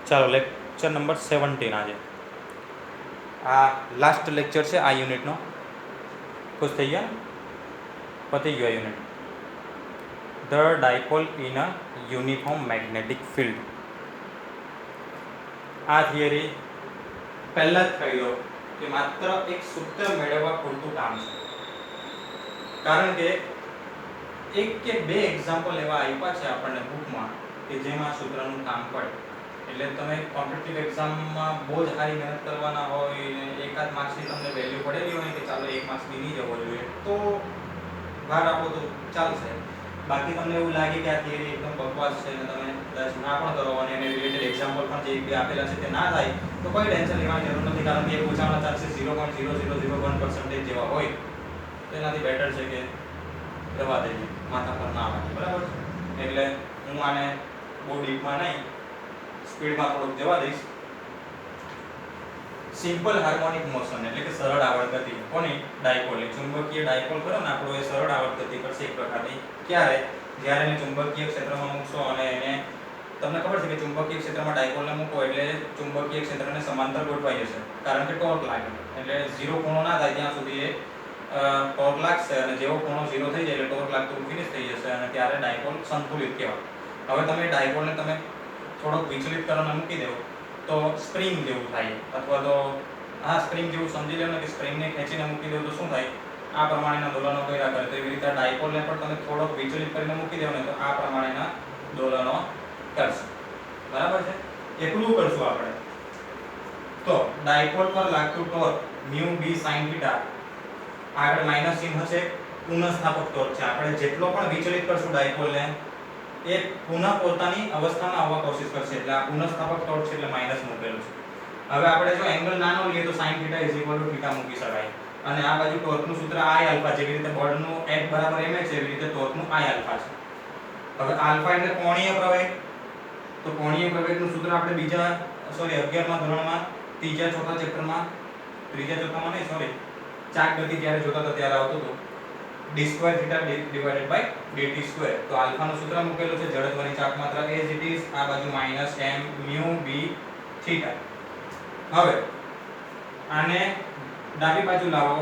ચાલો lecture number 17 આજે આ લાસ્ટ લેક્ચર છે આ યુનિટનો. ખુશ થઈ ગયા? પતી ગયો unit. The dipole in a uniform magnetic field. આ થિયરી પહેલાં જ કહી દો કે માત્ર એક સૂત્ર મેળવવા પૂરતું કામ છે, કારણ કે એક કે બે એક્ઝામ્પલ એવા આપ્યા છે આપણને બુકમાં કે જેમાં સૂત્રનું કામ પડે. એટલે તમે કોમ્પિટિટિવ એક્ઝામમાં બહુ જ સારી મહેનત કરવાના હોય ને એકાદ માર્ક્સની તમને વેલ્યુ પડેલી હોય કે ચાલો 1 માર્ક્સ બી નહીં જવો જોઈએ તો વાર આપો તો ચાલશે. બાકી તમને એવું લાગે કે આ થિયરી એકદમ બકવાસ છે અને તમે કદાચ ના પણ કરો અને એને રિલેટેડ એક્ઝામ્પલ પણ જે બે આપેલા છે તે ના થાય તો કોઈ ટેન્શન લેવાની જરૂર નથી, કારણ કે એ ઓછામાં ચાન્સીસ 0.0001% જેવા હોય. તેનાથી બેટર છે કે રવા દઈએ, માથા પર ના આવે. બરાબર? એટલે હું આને બહુ ડીપમાં નહીં, સ્પીડમાં થોડુંક જવા દઈશ. સિમ્પલ હાર્મોનિક મોશન એટલે કે સરળ આવર્ત ગતિ. કોની? ડાયપોલની. ચુંબકીય ડાયપોલ કરો ને આપણો એ સરળ આવર્ત ગતિ કરશે એક પ્રકારની. ક્યારે? જ્યારે એને ચુંબકીય ક્ષેત્રમાં મૂકશો અને એને તમને ખબર છે કે ચુંબકીય ક્ષેત્રમાં ડાયપોલને મૂકો એટલે ચુંબકીય ક્ષેત્રને સમાંતર ગોઠવાઈ જશે, કારણ કે ટોર્ક લાગે. એટલે ઝીરો ખૂણો ના થાય ત્યાં સુધી એ ટોર્ક લાગશે અને જેવો ખૂણો ઝીરો થઈ જાય એટલે ટોર્ક લાગતું ફિનિશ થઈ જશે અને ત્યારે ડાયપોલ સંતુલિત કહેવાય. હવે તમે ડાયપોલને તમે થોડોક વિચલિત કરીને મૂકી દેવો તો સ્પ્રિંગ જેવું થાય, અથવા તો આ સ્પ્રિંગ જેવું સમજી લો ને કે સ્પ્રિંગને ખેંચીને મૂકી દેવો તો શું થાય? આ પ્રમાણેના દોલનો કર્યા કરે. તો એવી રીતે ડાયપોલને પણ તમે થોડોક વિચલિત કરીને મૂકી દેવો ને તો આ પ્રમાણેના દોલનો કરશે. બરાબર છે? એટલું કરશું આપણે. તો ડાયપોલ પર લાગતું ટોર્ક મ્યુ બી સાઇન થીટા, આગળ માઈનસ ચિહ્ન છે, પુનઃસ્થાપક ટોર્ક છે. આપણે જેટલો પણ વિચલિત કરશું ડાયપોલને એ પુનઃ પોતાની અવસ્થામાં આવવા કોશિશ કરશે, એટલે આ પુનઃસ્થાપક ટોર્ક છે એટલે માઈનસ મૂકેલું છે. હવે આપણે જો એંગલ નાનો લઈએ તો sin θ θ મૂકી શકાય અને આ બાજુ ટોર્કનું સૂત્ર I આલ્ફા, જેવી રીતે બળનું F બરાબર ma છે એવી રીતે ટોર્કનું I આલ્ફા છે. હવે આલ્ફા એટલે કોણીય પ્રવેગ. તો કોણીય પ્રવેગનું સૂત્ર આપણે 11મા ધોરણમાં ત્રીજા ચોથા ચેપ્ટરમાં ચાક ગતિ જ્યારે જોતા હતા ત્યારે આવતું હતું d2 θ dt2. તો આલ્ફાનું સૂત્ર મૂકેલું છે જડત્વની ચાક માત્રા as it is, આ બાજુ માઈનસ m mu b θ. હવે આને ડાબી બાજુ લાવો,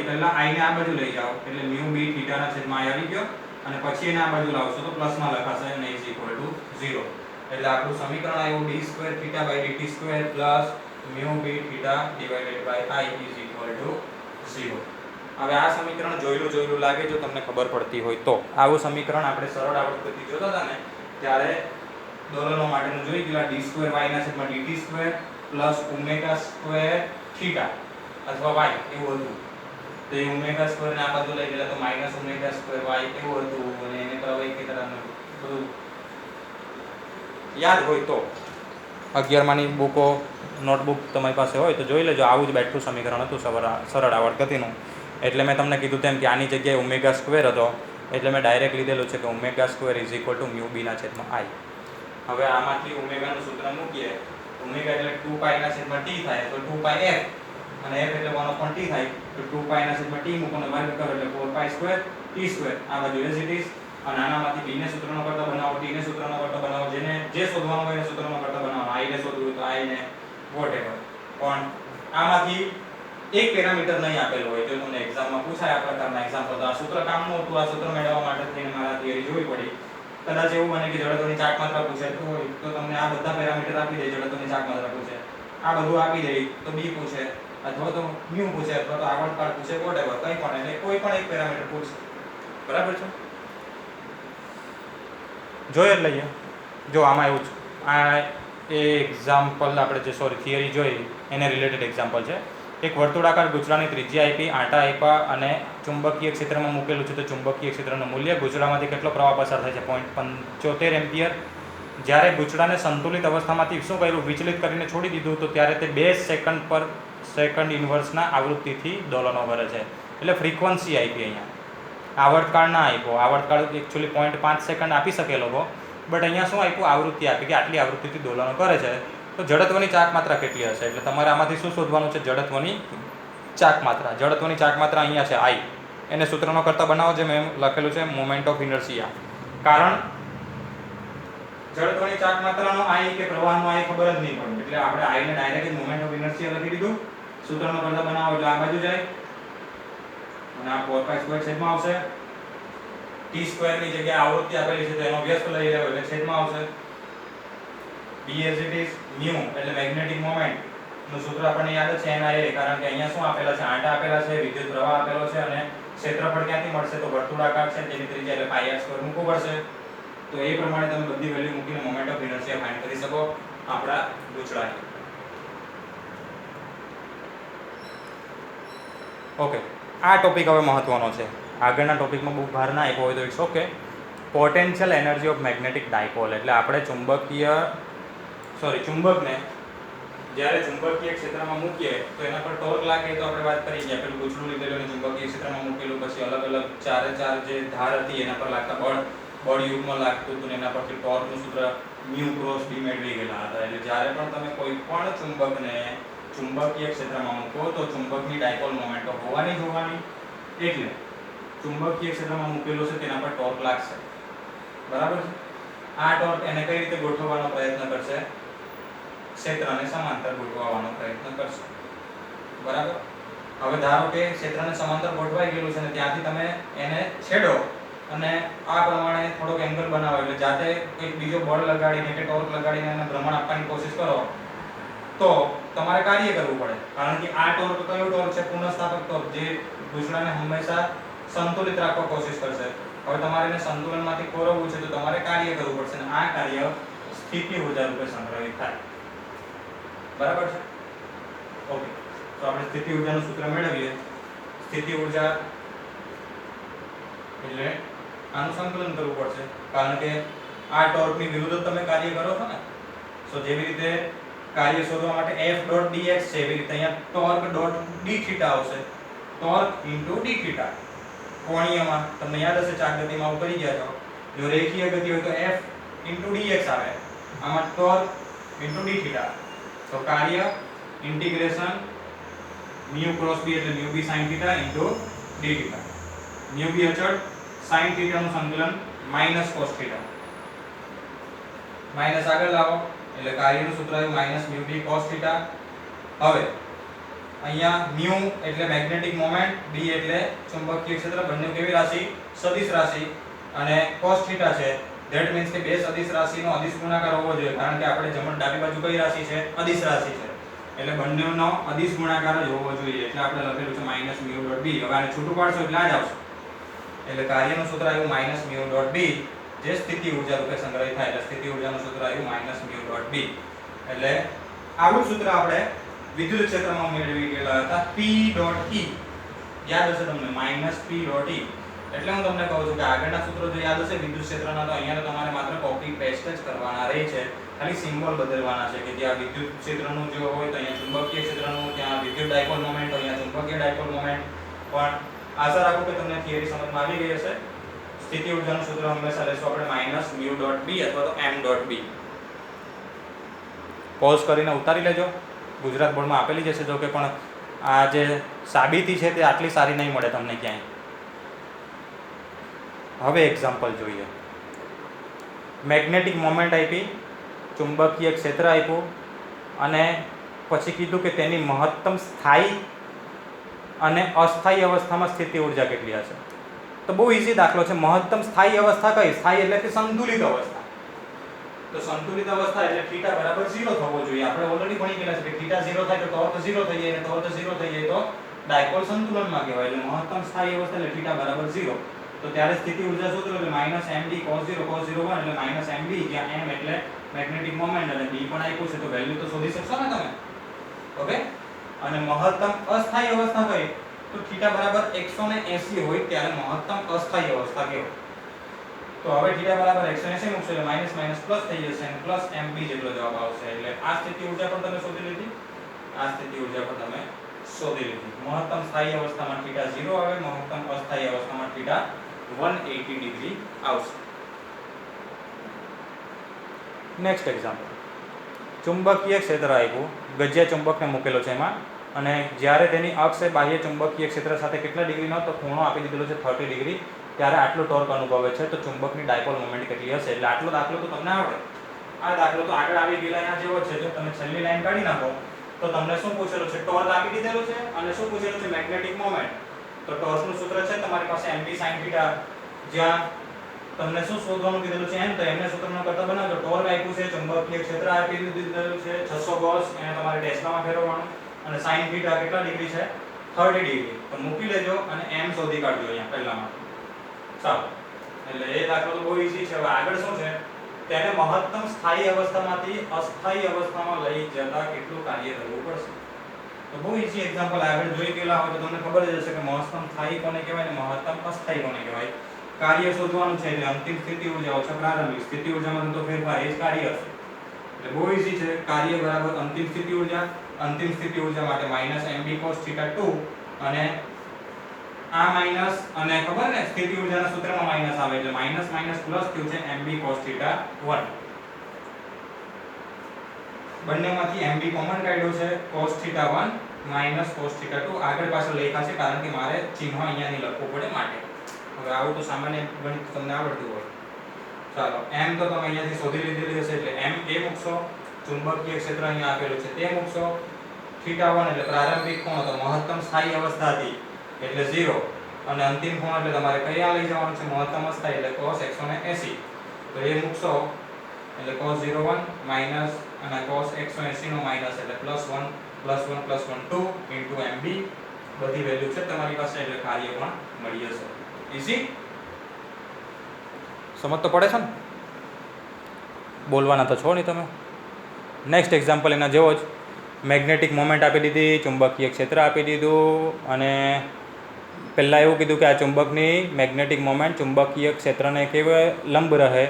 પહેલા I ને આ બાજુ લઈ જાઓ એટલે mu b θ ના છેદમાં I આવી ગયો અને પછી એને આ બાજુ લાવશો તો પ્લસમાં લખાશે અને is equal to 0. એટલે આપણું સમીકરણ આવ્યું d2 θ dt2 plus mu b θ divided by I is equal to 0. હવે આ સમીકરણ જોયેલું લાગે જો તમને ખબર પડતી હોય તો. આવું સમીકરણ આપણે સરળ આવર્ત ગતિ જોતા હતા ને ત્યારે દોલનો માટેનું જોઈ ગયા. d2 y ના છેદમાં dt2 plus omega square theta અથવા y એવું હતું. તો એ omega square ને આ બાજુ લઈ ગયેલા તો minus omega square y એવું હતું અને એને પ્રવેગ કે તરફ બધું યાદ હોય તો 11માની બુકો નોટબુક તમારી પાસે હોય તો જોઈ લેજો. આવું જ બેઠું સમીકરણ હતું સરળ આવર્ત ગતિનું. એટલે મેં તમને કીધું તેમ કે આની જગ્યાએ ઓમેગા સ્ક્વેર હતો એટલે મેં ડાયરેક્ટ લીધેલું છે કે omega square is equal to mu B ના છેદમાં I. હવે આમાંથી ઓમેગાનું સૂત્ર મૂકીએ. ઓમેગા એટલે 2π ના છેદમાં t થાય તો 2πf અને f એટલે 1/t થાય તો 2π ના છેદમાં t મૂકો અને વર્ગ કરો એટલે 4π સ્ક્વેર t સ્ક્વેર. આ બાજુ as it is અને આનામાંથી b ને સૂત્રનો કરતા બનાવો, t ને સૂત્રનો કરતા બનાવો, જેને જે શોધવાનું હોય એને સૂત્રનો કરતા બનાવો. I ને શોધવું હોય તો I ને વોટેવર. પણ આમાંથી એક પેરામીટર નહીં આપેલું હોય જો તમને એક્ઝામમાં પૂછાય આ પ્રકારના એક્ઝામ્પલ તો આ સૂત્ર કામનું હતું. આ સૂત્ર મેળવવા માટે થઈને મારા થિયરી જોવી પડી. કદાચ એવું બને કે જડત્વની ચાક માત્રા પૂછે તો તમને આ બધા પેરામીટર આપી દે. જડત્વની ચાક માત્રા પૂછે, આ બધું આપી દે તો b પૂછે અથવા તો મ્યુ પૂછે અથવા તો આવર્તકાળ પૂછે, વોટેવર કંઈ પણ, એટલે કોઈ પણ એક પેરામીટર પૂછે. બરાબર છે? જોઈ લઈએ. જો આમાં એવું છે, આ એ એક્ઝામ્પલ આપણે જે થિયરી જોઈ એને રિલેટેડ એક્ઝામ્પલ છે. એક વર્તુળાકાર ગૂંચળાની ત્રિજ્યા આપી, આંટા આપ્યા અને ચુંબકીય ક્ષેત્રમાં મૂકેલું છે તો ચુંબકીય ક્ષેત્રનું મૂલ્ય ગૂંચળામાંથી કેટલો પ્રવાહ પસાર થાય છે 0.75 એમ્પિયર. જ્યારે ગૂંચળાને સંતુલિત અવસ્થામાંથી શું કર્યું? વિચલિત કરીને છોડી દીધું તો ત્યારે તે 2 સેકન્ડ પર સેકન્ડ ઇન્વર્સના આવૃત્તિથી દોલનો કરે છે. એટલે ફ્રીક્વન્સી આપી અહીંયા, આવર્તકાળ ના આપ્યો. આવર્તકાળ એકચ્યુઅલી 0.5 સેકન્ડ આપી શકે લોકો, બટ અહીંયા શું આપ્યું? આવૃત્તિ આપી કે આટલી આવૃત્તિથી દોલનો કરે છે. તો જડત્વની ચાક માત્રા કેટલી હશે? એટલે તમારે આમાંથી શું શોધવાનું છે? જડત્વની ચાક માત્રા. જડત્વની ચાક માત્રા અહીંયા છે I. એને સૂત્રનો કરતા બનાવો જે મેં લખેલું છે મોમેન્ટ ઓફ ઇનર્શિયા. કારણ જડત્વની ચાક માત્રાનો I કે પ્રવાહનો I ખબર જ નહીં પડે, એટલે આપણે I ને ડાયરેક્ટ મોમેન્ટ ઓફ ઇનર્શિયા લખી દીધું. સૂત્રનો કરતા બનાવો એટલે આ બાજુ જાય અને આ 4π² છેદમાં આવશે. t² ની જગ્યાએ આવૃત્તિ આપેલી છે તો એનો વ્યસ્ત લઈ લેવો એટલે છેદમાં આવશે. b as it is mu એટલે મેગ્નેટિક મોમેન્ટ નું સૂત્ર આપણને યાદ છે NIA, કારણ કે અહીંયા શું આપેલા છે, આંટા આપેલા છે, વિદ્યુત પ્રવાહ આપેલો છે અને ક્ષેત્રફળ ક્યાંથી મળશે તો વર્તુળાકાર છે તેની ત્રિજ્યા એટલે πr² મૂકવું પડશે. તો એ પ્રમાણે તમે બધી વેલ્યુ મૂકીને મોમેન્ટ ઓફ ઇનર્શિયા ફાઇન્ડ કરી શકો આપણા ગૂંચળાની. ઓકે, આ ટોપિક હવે મહત્વનો છે. આગળના ટોપિકમાં બહુ ભાર ના આપ્યો હોય તો it's okay. Potential energy of magnetic dipole એટલે આપણે ચુંબકને જ્યારે ચુંબકીય ક્ષેત્રમાં મૂકીએ તો એના પર ટોર્ક લાગે તો આપણે વાત કરી ગયા, પેલું ગૂંચળું લીધેલું અને ચુંબકીય ક્ષેત્રમાં મૂકેલું, પછી અલગ અલગ ચારે ચાર જે ધાર હતી એના પર લાગતા બળ યુગ્મ લાગતું હતું ને એના પરથી ટોર્કનું સૂત્ર μ × d મેળવી ગયેલા હતા. એટલે જ્યારે પણ તમે કોઈ પણ ચુંબકને ચુંબકીય ક્ષેત્રમાં મૂકો તો ચુંબકની ડાયપોલ મોમેન્ટ હોવાની જ હોવાની, એટલે ચુંબકીય ક્ષેત્રમાં મૂકેલું છે તેના પર ટોર્ક લાગશે. બરાબર છે. આ ટોર્ક એને કઈ રીતે ગોઠવવાનો પ્રયત્ન કરશે, ક્ષેત્રને સમાંતર ગોઠવવાનો પ્રયત્ન કરશે. બરાબર. હવે ધારો કે ક્ષેત્રને સમાંતર ગોઠવાઈ ગયેલું છે ને ત્યાંથી તમે એને છેડો અને આ પ્રમાણે થોડોક એંગલ બનાવો એટલે જાતે એક બીજો બળ લગાડીને કે ટોર્ક લગાડીને એને ભ્રમણ આપવાની કોશિશ કરો તો તમારે કાર્ય કરવું પડે, કારણ કે આ ટોર્ક કયો ટોર્ક છે, પુનઃસ્થાપક ટોર્ક, જે ગૂંચળાને હંમેશા સંતુલિત રાખવા કોશિશ કરશે. હવે તમારે એને સંતુલનમાંથી ખોરવવું છે તો તમારે કાર્ય કરવું પડશે અને આ કાર્ય સ્થિતિ ઊર્જા રૂપે સંગ્રહિત થાય. બરાબર છે. ઓકે, તો આપણે સ્થિતિ ઊર્જાનું સૂત્ર મેળવીએ. સ્થિતિ ઊર્જા એટલે આનું સંકલન કરવું પડશે, કારણ કે આ ટોર્કની વિરુદ્ધ તમે કાર્ય કરો છો ને. સો જેવી રીતે કાર્ય શોધવા માટે F.dx છે એવી રીતે અહીંયા torq.dθ આવશે. ટોર્ક * dθ કોણીયમાં તમને યાદ હશે ચાક ગતિમાં આવું કરી ગયા છો. જો રેખીય ગતિ હોય તો F * dx આવે, આમાં ટોર્ક * dθ. તો કાર્ય ઇન્ટિગ્રેશન μ × b એટલે μb sin θ * dθ. μb અચળ, sin θ નું સંકલન -cos θ. માઈનસ આગળ લાવો એટલે કાર્યનું સૂત્ર આવ્યું -μb cos θ. હવે અહીંયા μ એટલે મેગ્નેટિક મોમેન્ટ, b એટલે ચુંબકીય ક્ષેત્ર, બંને કેવી રાશિ, સદિશ રાશિ, અને cos θ છે ધેટ મીન્સ કે બે સદિશ રાશિનો અદિશ ગુણાકાર હોવો જોઈએ, કારણ કે આપણે ડાબી બાજુ કઈ રાશિ છે, અદિશ રાશિ છે, એટલે બંનેનો અદિશ ગુણાકાર જ હોવો જોઈએ, એટલે આપણે લખેલું છે -μ.b. હવે આને છૂટું પાડશો એટલે આ જ આવશે, એટલે કાર્યનું સૂત્ર આવ્યું -μ.b, જે સ્થિતિ ઊર્જા રૂપે સંગ્રહિત થાય, એટલે સ્થિતિ ઊર્જાનું સૂત્ર આવ્યું -μ.b. એટલે આવું સૂત્ર આપણે વિદ્યુત ક્ષેત્રમાં મેળવી ગયેલા હતા P.E. યાદ હશે તમને -P.E. એટલે હું તમને કહું છું કે આગળના સૂત્રો જો યાદ હશે વિદ્યુત ક્ષેત્રના તો અહીંયા તો તમારે માત્ર કોપી પેસ્ટ જ કરવાના રહે છે, ખાલી સિમ્બોલ બદલવાના છે કે જ્યાં વિદ્યુત ક્ષેત્રનું જો હોય તો અહીંયા ચુંબકીય ક્ષેત્રનું, ત્યાં વિદ્યુત ડાયપોલ મોમેન્ટ હોય, અહીંયા ચુંબકીય ડાયપોલ મોમેન્ટ. પણ આશા રાખું કે તમને થિયરી સમજમાં આવી ગઈ હશે. સ્થિતિ ઊર્જાનું સૂત્ર હંમેશા લેશો આપણે -μ.b અથવા તો m.b. પોઝ કરીને ઉતારી લેજો, ગુજરાત બોર્ડમાં આપેલી જશે. જો કે પણ આ જે સાબિતી છે તે આટલી સારી નહીં મળે તમને ક્યાંય. હવે એક્ઝામ્પલ જોઈએ. મેગ્નેટિક મોમેન્ટ આપી, ચુંબકીય ક્ષેત્ર આપ્યું અને પછી કીધું કે તેની મહત્તમ સ્થાયી અને અસ્થાયી અવસ્થામાં સ્થિતિ ઊર્જા કેટલી હશે. તો બહુ ઈઝી દાખલો છે. મહત્તમ સ્થાયી અવસ્થા કઈ? સ્થાયી એટલે કે સંતુલિત અવસ્થા. તો સંતુલિત અવસ્થા એટલે θ બરાબર 0 થવો જોઈએ. આપણે ઓલરેડી ભણી ગયેલા છે કે θ 0 થાય તો ટોર્ક 0 થઈ જાય, અને ટોર્ક 0 થઈ જાય તો ડાયપોલ સંતુલનમાં કહેવાય. એટલે મહત્તમ સ્થાયી અવસ્થા એટલે θ બરાબર 0. તો ત્યારે સ્થિતિ ઊર્જા સૂત્ર એટલે -md cos 0 cos 0 1 એટલે -mb, જ્યાં m એટલે મેગ્નેટિક મોમેન્ટ અને b પણ આપ્યું છે, તો વેલ્યુ તો શોધી શકશો ને તમે. ઓકે. અને મહત્તમ અસ્થાયી અવસ્થા કઈ? તો θ બરાબર 180 હોય ત્યારે મહત્તમ અસ્થાયી અવસ્થા કહેવાય. તો હવે θ બરાબર 180 મૂકશો એટલે માઈનસ માઈનસ પ્લસ થઈ જશે અને પ્લસ mb જેટલો જવાબ આવશે. એટલે આ સ્થિતિ ઊર્જા પણ તમે શોધી લીધી, આ સ્થિતિ ઊર્જા પણ તમે શોધી લીધી. મહત્તમ સ્થાયી અવસ્થામાં θ 0 આવે, મહત્તમ અસ્થાયી અવસ્થામાં θ 180 ડિગ્રી આવશે. Next example. ચુંબકીય ક્ષેત્ર આપ્યું, ગજ્યા ચુંબકને મૂકેલો છે એમાં, અને જ્યારે તેની અક્ષ એ બાહ્ય ચુંબકીય ક્ષેત્ર સાથે કેટલા ડિગ્રીનો તો ખૂણો આપી દીધેલો છે 30 ડિગ્રી, ત્યારે આટલો ટોર્ક અનુભવે છે, તો ચુંબકની ડાયપોલ મોમેન્ટ કેટલી હશે? એટલે આટલો દાખલો તો તમને આવડે. આ દાખલો તો આગળ આવી ગયેલા અહીંયા જેવો છે. જો તમે છેલ્લી લાઈન કાઢી નાખો તો તમને શું પૂછેલું છે? ટોર્ક આપી દીધેલું છે અને શું પૂછેલું છે? Magnetic moment. તો ટોર્કનું સૂત્ર છે તમારી પાસે mb sin θ, જ્યાં તમને શું શોધવાનું કીધેલું છે એમ, તો એમને સૂત્રનો કરતા બનાવજો. ટોર્ક આપ્યું છે, ચુંબકીય ક્ષેત્ર આપી દીધેલું છે 600 ગોસ, એને તમારે ટેસ્લામાં ફેરવવાનું, અને sin θ કેટલા ડિગ્રી છે? 30 ડિગ્રી. તો મૂકી લેજો અને m શોધી કાઢજો અહીંયા પહેલામાં. ચાલો, એટલે એ દાખલો તો બહુ ઈઝી છે. હવે આગળ શું છે? તેને મહત્તમ સ્થાયી અવસ્થામાંથી અસ્થાયી અવસ્થામાં લઈ જતા કેટલું કાર્ય કરવું પડશે. તો બહુ ઈઝી એક્ઝામ્પલ આગળ જોઈ ગયેલા હોય તો તમને ખબર જ હશે કે મહત્તમ સ્થાયી કોને કહેવાય ને મહત્તમ અસ્થાયી કોને કહેવાય. કાર્ય શોધવાનું છે એટલે અંતિમ સ્થિતિ ઊર્જા ઓછા પ્રારંભિક સ્થિતિ ઊર્જામાં થતો ફેરફાર એ જ કાર્ય હશે. એટલે બહુ ઈઝી છે. કાર્ય બરાબર અંતિમ સ્થિતિ ઊર્જા. અંતિમ સ્થિતિ ઊર્જા માટે -mb cos θ2, અને આ માઈનસ, અને ખબર ને સ્થિતિ ઊર્જાના સૂત્રમાં માઈનસ આવે એટલે માઈનસ માઈનસ પ્લસ થયું છે mb cos θ1. બંનેમાંથી mb કોમન કાઢ્યો છે, cos θ1 માઈનસ cos θ2 આગળ પાછળ લખ્યા છે કારણ કે મારે ચિહ્ન અહીંયા નહીં લખવું પડે માટે. હવે આવું તો સામાન્ય ગણિત તમને આવડતું હોય. ચાલો, m તો તમે અહીંયાથી શોધી લીધેલી હશે એટલે m એ મૂકશો. ચુંબકીય ક્ષેત્ર અહીંયા આપેલું છે તે મૂકશો. θ1 એટલે પ્રારંભિક ખૂણો, તો મહત્તમ સ્થાયી અવસ્થા હતી એટલે 0, અને અંતિમ ખૂણો એટલે તમારે કયા લઈ જવાનું છે? મહત્તમ અસ્થાયી એટલે cos 180. તો એ મૂકશો એટલે cos 01 માઈનસ અને cos 180 નો માઈનસ એટલે +1 +1 +1 2 mb. બધી વેલ્યુ છે તમારી પાસે એટલે કાર્ય પણ મળી જશે. ઈઝી. સમજ તો પડે છે ને? બોલવાના તો છો નહીં તમે. નેક્સ્ટ એક્ઝામ્પલ એના જેવો જ. મેગ્નેટિક મોમેન્ટ આપી દીધી, ચુંબકીય ક્ષેત્ર આપી દીધું, અને પહેલાં એવું કીધું કે આ ચુંબકની મેગ્નેટિક મોમેન્ટ ચુંબકીય ક્ષેત્રને કેવી લંબ રહે,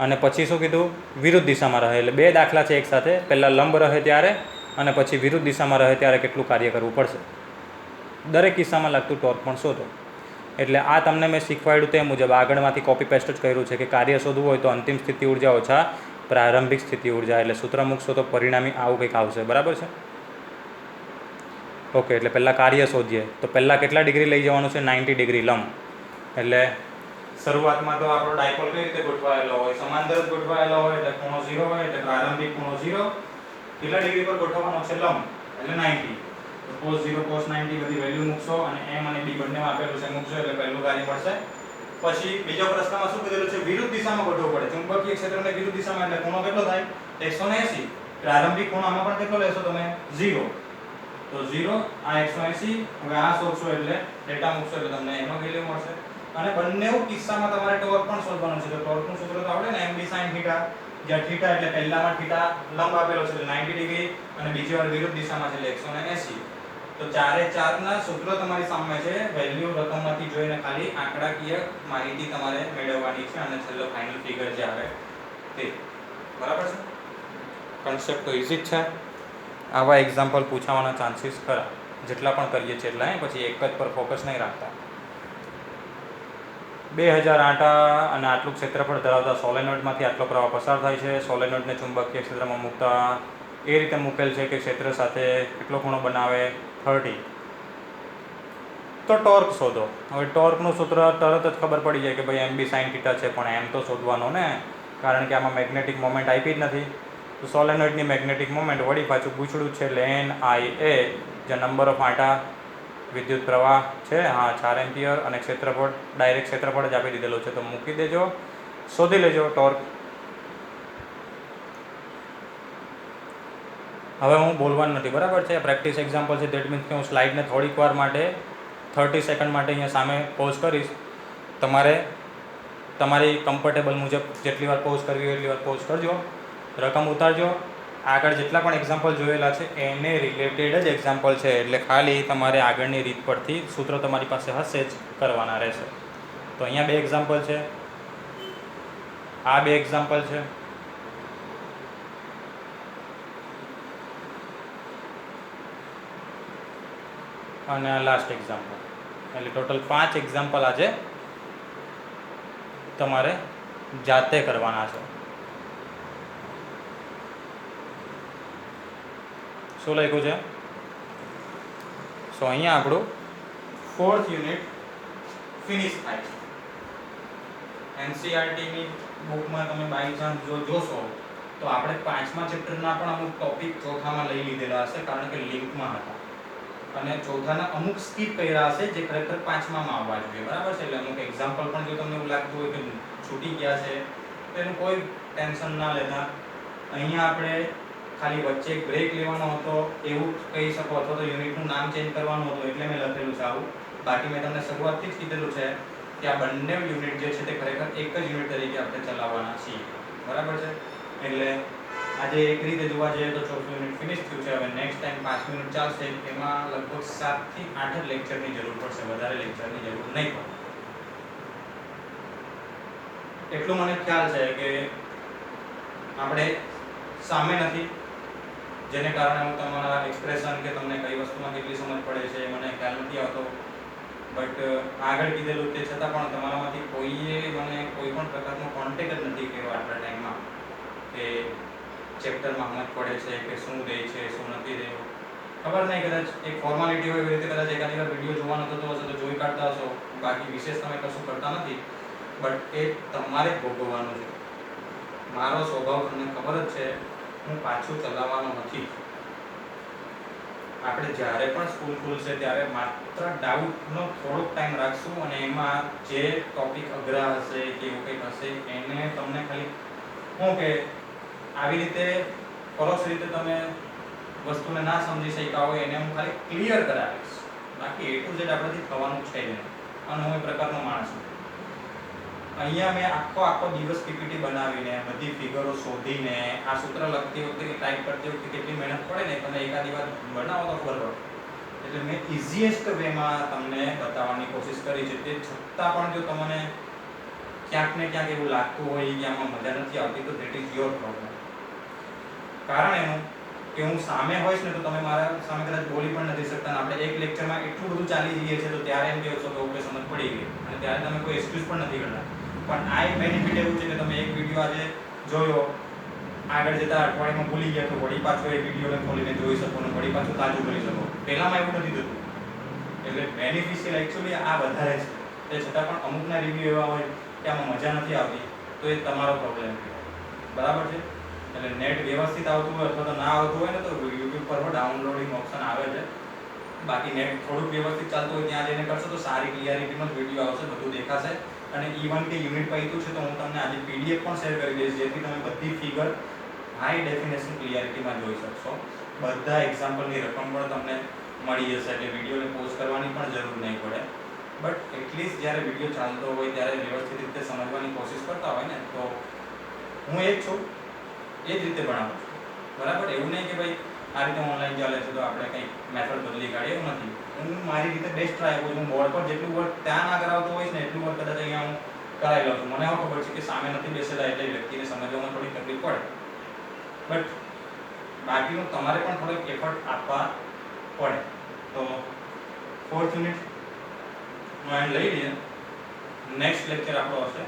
અને પછી શું કીધું? વિરુદ્ધ દિશામાં રહે. એટલે બે દાખલા છે એક સાથે. પહેલાં લંબ રહે ત્યારે અને પછી વિરુદ્ધ દિશામાં રહે ત્યારે કેટલું કાર્ય કરવું પડશે. દરેક કિસ્સામાં લાગતું ટોર્ક પણ શોધો. એટલે આ તમને મેં શીખવાડ્યું તે મુજબ આગળમાંથી કોપી પેસ્ટ જ કર્યું છે કે કાર્ય શોધવું હોય તો અંતિમ સ્થિતિ ઊર્જા ઓછા પ્રારંભિક સ્થિતિ ઊર્જા, એટલે સૂત્ર મૂકશો તો પરિણામી આવું કંઈક આવશે. બરાબર છે? ઓકે, એટલે પહેલાં કાર્ય શોધીએ તો પહેલાં કેટલા ડિગ્રી લઈ જવાનું છે? 90 ડિગ્રી લંબ. એટલે શરૂઆતમાં તો આપણો ડાયપોલ કઈ રીતે ગોઠવાયેલો હોય? સમાંતર જ ગોઠવાયેલો હોય એટલે ખૂણો 0 હોય એટલે પ્રારંભિક ખૂણો 0. કેટલા ડિગ્રી પર ગોઠવવાનો છે? લંબ એટલે 90. તો cos 0 cos 90 બધી વેલ્યુ મૂકશો અને m અને b બંને આપેલું છે મૂકશો એટલે પહેલું કાર્ય મળશે. પછી બીજો પ્રશ્નમાં શું કીધેલું છે? વિરુદ્ધ દિશામાં ગોઠવવું પડે. ચુંબકીય ક્ષેત્રને વિરુદ્ધ દિશામાં એટલે ખૂણો કેટલો થાય? 180. પ્રારંભિક ખૂણો આમાં પણ કેટલો લેશો તમે? 0. તો 0 આ 180. હવે આ શોધશો એટલે ડેટા મૂકશો એટલે તમને એનો વેલ્યુ મળશે. અને બંને કિસ્સામાં તમારે ટોર્ક પણ શોધવાનું છે. તો ટોર્કનું સૂત્ર તો આવડે ને, mb sin θ, જ્યાં θ એટલે પહેલામાં θ લંબ આપેલો છે એટલે 90 ડિગ્રી અને બીજી વાર વિરુદ્ધ દિશામાં છે એટલે 180. તો ચારે ચારના સૂત્રો તમારી સામે છે. વેલ્યુ રકમમાંથી જોઈને ખાલી આંકડાકીય માહિતી તમારે મેળવવાની છે અને છેલ્લો ફાઇનલ ફિગર જે આવે તે. બરાબર છે? કન્સેપ્ટ તો ઈઝી જ છે. આવા એક્ઝામ્પલ પૂછાવાના ચાન્સીસ ખરા. જેટલા પણ કરીએ છીએ એટલા, પછી એક જ પર ફોકસ નહીં રાખતા. 2008 અને આટલું ક્ષેત્રફળ ધરાવતા સોલેનોઇડમાંથી આટલો પ્રવાહ પસાર થાય છે. સોલેનોઇડને ચુંબકીય ક્ષેત્રમાં મૂકતા એ રીતે મૂકેલ છે કે ક્ષેત્ર સાથે કેટલો ખૂણો બનાવે? 30. તો ટોર્ક શોધો. હવે ટોર્કનું સૂત્ર તરત જ ખબર પડી જાય કે ભાઈ mb sin θ છે, પણ એમ તો શોધવાનો ને, કારણ કે આમાં મેગ્નેટિક મોમેન્ટ આપી જ નથી. તો સોલેનોઇડની મેગ્નેટિક મોમેન્ટ વળી પાછું પૂછડું છે એટલે NIA, જે નંબર ઓફ આંટા વિદ્યુત પ્રવાહ છે, હા 4 એમ્પિયર, અને ક્ષેત્રફળ ડાયરેક્ટ ક્ષેત્રફળ જ આપી દીધેલું છે. તો મૂકી દેજો, શોધી લેજો ટોર્ક. હવે હું બોલવાનું નથી, બરાબર છે? પ્રેક્ટિસ એક્ઝામ્પલ છે. દેટ મીન્સ કે હું સ્લાઇડને થોડીક વાર માટે 30 સેકન્ડ માટે અહીંયા સામે પોઝ કરીશ. તમારે તમારી કમ્ફર્ટેબલ મુજબ જેટલી વાર પોઝ કરવી હોય એટલી વાર પોઝ કરજો, રકમ ઉતારજો. આગળ જેટલા પણ એક્ઝામ્પલ જોયેલા છે એને રિલેટેડ જ એક્ઝામ્પલ છે, એટલે ખાલી તમારે આગળની રીત પરથી સૂત્રો તમારી પાસે હશે જ કરવાના રહેશે. તો અહીંયા 2 એક્ઝામ્પલ છે, આ 2 એક્ઝામ્પલ છે, અને આ લાસ્ટ એક્ઝામ્પલ. એટલે ટોટલ 5 એક્ઝામ્પલ આજે તમારે જાતે કરવાના છે. શું લખ્યું છે? સો અહીંયા આપણું 4th યુનિટ ફિનિશ થાય છે. NCERT ની બુકમાં તમે બાય ચાન્સ જોશો તો તો આપણે 5મા ચેપ્ટરના પણ અમુક ટોપિક ચોથામાં લઈ લીધેલા હશે કારણ કે લિંકમાં હતા, અને ચોથાના અમુક સ્કીપ કર્યા હશે જે ખરેખર 5મામાં આવવા જોઈએ, બરાબર છે. એટલે અમુક એક્ઝામ્પલ પણ જો તમને એવું લાગતું હોય કે છૂટી ગયા છે તો એનું કોઈ ટેન્શન ના લેતા. અહીંયા આપણે ખાલી વચ્ચે એક બ્રેક લેવાનો હતો એવું કહી શકો, અથવા તો યુનિટનું નામ ચેન્જ કરવાનું હતું એટલે મેં લખેલું છે આવું. બાકી મેં તમને શરૂઆતથી જ કીધેલું છે કે આ બંને યુનિટ જે છે તે ખરેખર એક જ યુનિટ તરીકે આપણે ચલાવવાના છીએ, બરાબર છે. એટલે આજે એક રીતે જોવા જઈએ તો ચોથું યુનિટ ફિનિશ થયું છે. હવે નેક્સ્ટ ટાઈમ 5 મિનિટ ચાલશે, એમાં લગભગ 7 થી 8 જ લેક્ચરની જરૂર પડશે, વધારે લેક્ચરની જરૂર નહીં પડે. એટલું મને ખ્યાલ છે કે આપણે સામે નથી, જેને કારણે હું તમારા એક્સપ્રેશન કે તમને કઈ વસ્તુમાં કેટલી સમજ પડે છે મને ખ્યાલ નથી આવતો. બટ આગળ કીધેલું તે છતાં પણ તમારામાંથી કોઈએ મને કોઈ પણ પ્રકારનો કોન્ટેક્ટ જ નથી કર્યો આટલા ટાઈમમાં કે ચેપ્ટરમાં સમજ પડે છે કે શું દે છે શું નથી દેવું. ખબર નહીં, કદાચ એક ફોર્માલિટી હોય એવી રીતે કદાચ એકાદી વાર વિડીયો જોવાનો થતો હશે તો જોઈ કાઢતા હશો, બાકી વિશેષ તમે કશું કરતા નથી. બટ એ તમારે જ ભોગવવાનું છે. મારો સ્વભાવ તમને ખબર જ છે, હું પાછું ચલાવવાનો નથી. આપણે જ્યારે પણ સ્કૂલ ખુલશે ત્યારે માત્ર ડાઉટનો થોડોક ટાઈમ રાખશું, અને એમાં જે ટોપિક અઘરા હશે કે એવું કંઈક હશે એને તમને ખાલી શું કે આવી રીતે પરોક્ષ રીતે તમે વસ્તુને ના સમજી શક્યા હોય એને હું ખાલી ક્લિયર કરાવીશ. બાકી એ ટુ ઝેડ આપણાથી થવાનું છે જ નહીં, અને હું એ પ્રકારનો માણસ છું. અહીંયા મેં આખો દિવસ પીપીટી બનાવીને બધી ફિગરો શોધીને આ સૂત્ર લખતી વખતે કે ટાઈપ કરતી વખતે કેટલી મહેનત પડે ને તમે એકાદી વાર બનાવો તો ખબર પડે. એટલે મેં ઇઝીએસ્ટ વેમાં તમને બતાવવાની કોશિશ કરી છે. તે છતાં પણ જો તમને ક્યાંક ને ક્યાંક એવું લાગતું હોય કે આમાં મજા નથી આવતી તો ધેટ ઇઝ યોર પ્રોબ્લેમ. કારણ એનું કે હું સામે હોઈશ ને તો તમે મારા સામે કદાચ બોલી પણ નથી શકતા. આપણે એક લેક્ચરમાં એટલું બધું ચાલી જઈએ છે તો ત્યારે એમ કહો છો કે ઓકે સમજ પડી ગઈ, અને ત્યારે તમે કોઈ એક્સક્યુઝ પણ નથી કરતા. પણ આ એક બેનિફિટ એવું છે કે તમે એક વિડીયો આજે જોયો, આગળ જતા અઠવાડિયામાં ભૂલી ગયા તો વળી પાછો એ વિડીયોને ખોલીને જોઈ શકો ને વળી પાછું તાજું કરી શકો. પહેલામાં એવું નથી થતું. એટલે બેનિફિશિયલ એકચ્યુઅલી આ વધારે છે. તે છતાં પણ અમુકના રિવ્યૂ એવા હોય કે આમાં મજા નથી આવતી તો એ તમારો પ્રોબ્લેમ છે, બરાબર છે. એટલે નેટ વ્યવસ્થિત આવતું હોય અથવા તો ના આવતું હોય ને તો યુટ્યુબ પર ડાઉનલોડિંગ ઓપ્શન આવે છે. બાકી નેટ થોડુંક વ્યવસ્થિત ચાલતું હોય ત્યાં જઈને કરશો તો સારી ક્લિયરિટીનો વિડીયો આવશે, બધું દેખાશે. અને ઇવન કે યુનિટ પૈતું છે તો હું તમને આજે પીડીએફ પણ શેર કરી દઈશ જેથી તમે બધી ફિગર હાઈ ડેફિનેશન ક્લિયરિટીમાં જોઈ શકશો. બધા એક્ઝામ્પલની રકમ પણ તમને મળી જશે, એટલે વિડીયોને પોઝ કરવાની પણ જરૂર નહીં પડે. બટ એટલીસ્ટ જ્યારે વિડીયો ચાલતો હોય ત્યારે વ્યવસ્થિત રીતે સમજવાની કોશિશ કરતા હોય ને તો હું એ જ છું, એ જ રીતે ભણાવું છું, બરાબર. એવું નહીં કે ભાઈ આ રીતે ઓનલાઈન ચાલે છે તો આપણે કંઈક મેથડ બદલી કાઢીએ, એવું નથી. હું મારી રીતે બેસ્ટ ટ્રાય કરું છું. બોર્ડ પર જેટલું વર્ક ત્યાં ના કરાવતો હોઈશ ને એટલું વર્ક કદાચ અહીંયા હું કરાવી લઉં છું. મને એવું ખબર છે કે સામે નથી બેસેલા એટલે વ્યક્તિને સમજવામાં થોડી તકલીફ પડે, બટ બાકીનું તમારે પણ થોડોક એફર્ટ આપવા પડે. તો 4th યુનિટ એન્ડ લઈ લઈએ. નેક્સ્ટ લેક્ચર આપણો હશે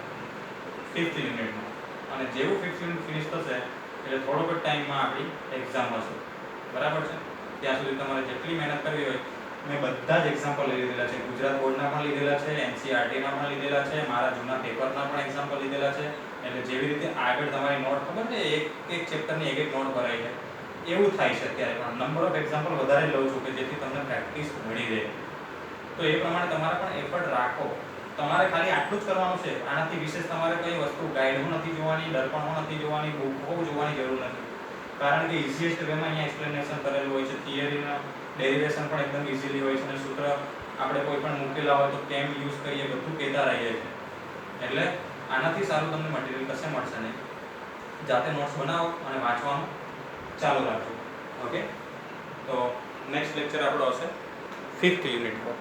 5th યુનિટનો, અને જેવું 5th યુનિટ ફિનિશ થશે એટલે થોડોક જ ટાઈમમાં આપણી એક્ઝામ હશે, બરાબર છે. ત્યાં સુધી તમારે જેટલી મહેનત કરવી હોય મેં બધા જ એક્ઝામ્પલ લઈ લીધેલા છે. ગુજરાત બોર્ડના પણ લીધેલા છે, એનસીઆરટીના પણ લીધેલા છે, મારા જૂના પેપરના પણ એક્ઝામ્પલ લીધેલા છે. એટલે જેવી રીતે આગળ તમારી નોટ ખબર છે એક ચેપ્ટરની એક નોટ ભરાય છે એવું થાય છે અત્યારે પણ નંબર ઓફ એક્ઝામ્પલ વધારે લઉં છું કે જેથી તમને પ્રેક્ટિસ મળી રહે. તો એ પ્રમાણે તમારે પણ એફર્ટ રાખો. તમારે ખાલી આટલું જ કરવાનું છે. આનાથી વિશેષ તમારે કઈ વસ્તુ ગાઈડો નથી જોવાની, દર્પણો નથી જોવાની, બુકો જોવાની જરૂર નથી. કારણ કે ઇઝીએસ્ટ વેમાં અહીંયા એક્સપ્લેનેશન કરેલું હોય છે. થિયરીના ડેરિવેશન પણ એકદમ ઇઝીલી હોય છે, અને સૂત્ર આપણે કોઈ પણ મૂકેલા હોય તો કેમ યુઝ કરીએ બધું કહેતા રહીએ છીએ. એટલે આનાથી સારું તમને મટીરિયલ કશે મળશે નહીં. જાતે નોટ્સ બનાવો અને વાંચવાનું ચાલુ રાખજો. ઓકે, તો નેક્સ્ટ લેક્ચર આપણો હશે 5th યુનિટ પર.